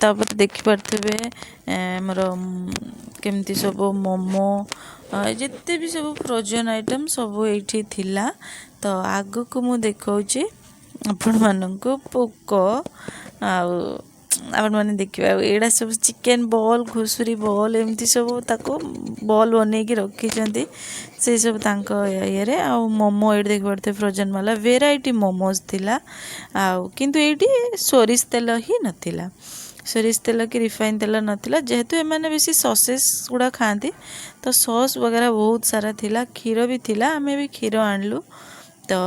तापर देखिपे आमर केमती सब मोमो जिते भी सब फ्रोजन आइटम सब ये थिला। तो आग को मु देखौची आपण मानक पोक आपण मैंने देखिए एड़ा सब चिकेन बॉल घुसुरी बॉल एमती सब ताको बॉल बनैकी रखी से सब ये आ मोमो ये देख पारे फ्रोजन वाला वेराइटी मोमोज थिला किंतु ये सोरिष तेल ही नथिला सोरिष तेल कि रिफाइन तेल नथिला जेहेतु एमाने बेसी ससेस गुड़ा खाती तो सॉस वगैरह बहुत सारा थिला क्षीर भी थिला आमे भी क्षीर आणलु। तो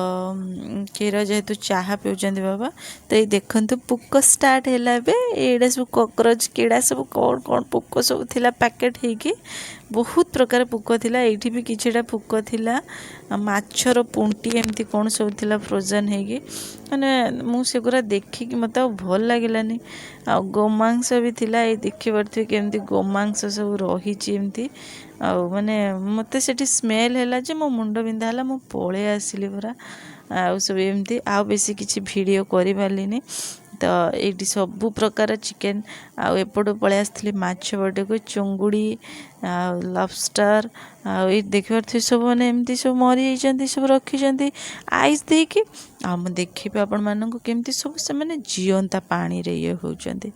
क्षीर जेहेतु चाह पिउचंदी बाबा तो ये देखंतु पुक स्टार्ट हैला एडा सब कॉकरोच कीड़ा सब कौन कौन पुक सब थिला पैकेट हेकी बहुत प्रकार पुक थिला एठी भी किछिटा पुक थिला माछर पुंटी एमती कौन सब थिला फ्रोजन हेकी माने मु सेगुरा देखिकी मते भल लागिलानी आ गोमांस भी थिला ए देखि परथि केमती गोमांस सब रहिछि एमती आ माने मते सेठी स्मेल हैला जे मो मुंड बिंधा हैला मु पळे आसिली पुरा आ सब एमती आ बेसी किछि वीडियो करि पारलिनी। तो ये सबु प्रकार चिकेन आउ पळे आसली माछ बटे को चुंगुड़ी लॉबस्टर ये देख पारे सब मैंने एमती सब मरी जाती सब रखी आइस देकी आ देखिए आपण मानक केमती सब से मैंने जीवंता पानी रे ये होचंती।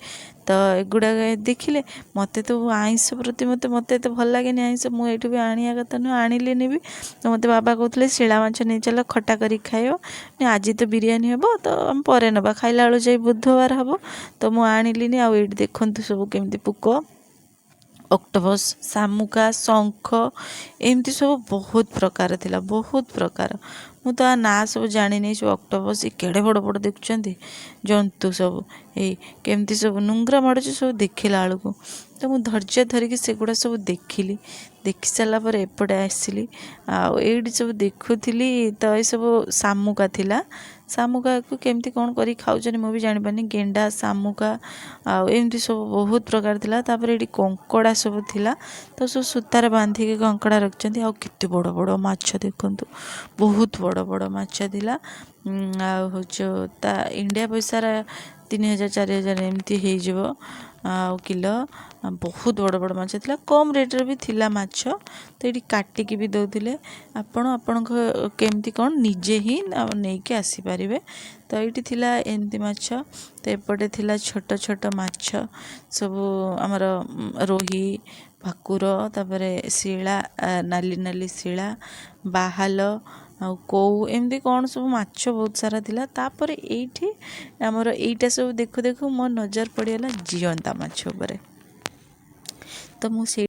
तो एगुड़ा देखिले मत तो आइंस प्रति मत मत तो भल लगे आइंस मुझे भी आनिया कथा नुह आनिलेनी भी तो मत बाबा कहते शिला माछ नहीं चल खटा करी खाइब आज तो बिरियानी हम तो आम पर नवा खाइला बेलू जाई बुधवार हम तो मुझे आनिलिनी आ देखु सब केमती पुक ऑक्टोपस शामुका शंख एमती सब बहुत प्रकार थिला बहुत प्रकार मु तो ना सब जानी नहीं सब ऑक्टोपस केड़े बड़ बड़ देखुंत जंतु सब ये केमती सब नुंगरा माड़ुची सब देखला बेलू तो मु धैर्य धरिकी सेगुड़ा सब देखिली देखि सारा पर एपटे आसली आठ सब देखुली तो ये सब शामुका थिला शामुका को केमती कौन करी खाऊचनी मु भी जानी पानी गेंडा शामुका एमती सब बहुत प्रकार थिला। तापर ये कंकड़ा सब थिला तो सब सूतार बांधिकी कंकड़ा रखिंट आ केते बड़ बड़ माछ देखंतु बहुत बड़ बड़ माछ थिला ता इंडिया पैसार 3000 4000 एमती हो किलो बहुत बड़ बड़ माछ थिला कम रेट भी थिला माछ तो ये काटिकी भी दौले आपण केमती कौन निजे ही नहीं कि आसी पारे। तो ये थिला एमती माछ तो एपटे थिला छोट छोट माछ सब आमर रोही भाकुर तापर शिला नाली नाली शिला बाहाल आ कौ एमती कौन सब माछ बहुत सारा थिला। तापर एठी आमर एटा सब देखु देखु मो नजर पड़गला जीवंता माछ उपरे तो मु